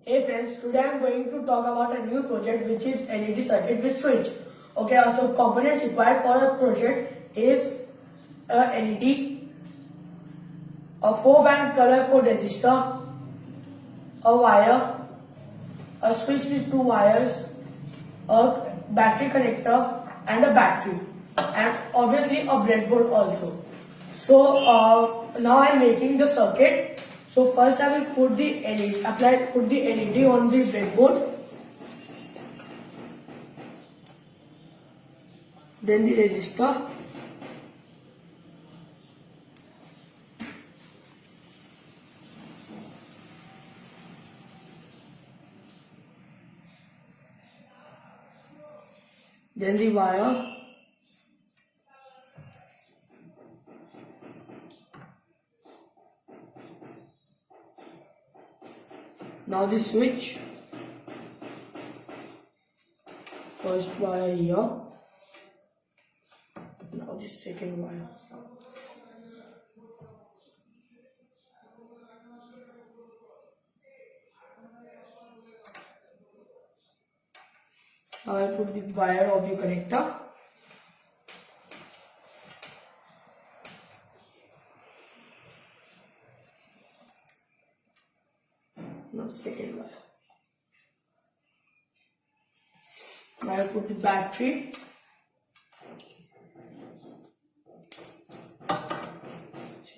Hey friends, today I am going to talk about a new project which is LED circuit with switch. Okay, so components required for a project is a LED, a 4-band color code resistor, a wire, a switch with 2 wires, a battery connector and a battery, and obviously a breadboard also. So now I am making the circuit. So first I will put the LED on the breadboard, then the resistor, then the wire, now the switch, first wire here, now the second wire. Now I put the wire of the connector. Now second wire. Now I put the battery.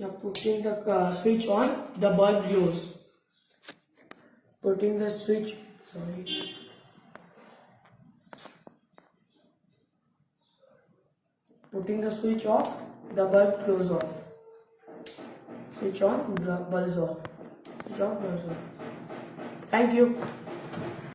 Now putting the switch on, the bulb glows. Putting the switch, Putting the switch off, the bulb goes off. Switch on, bulbs off. Switch on, bulbs off. Thank you.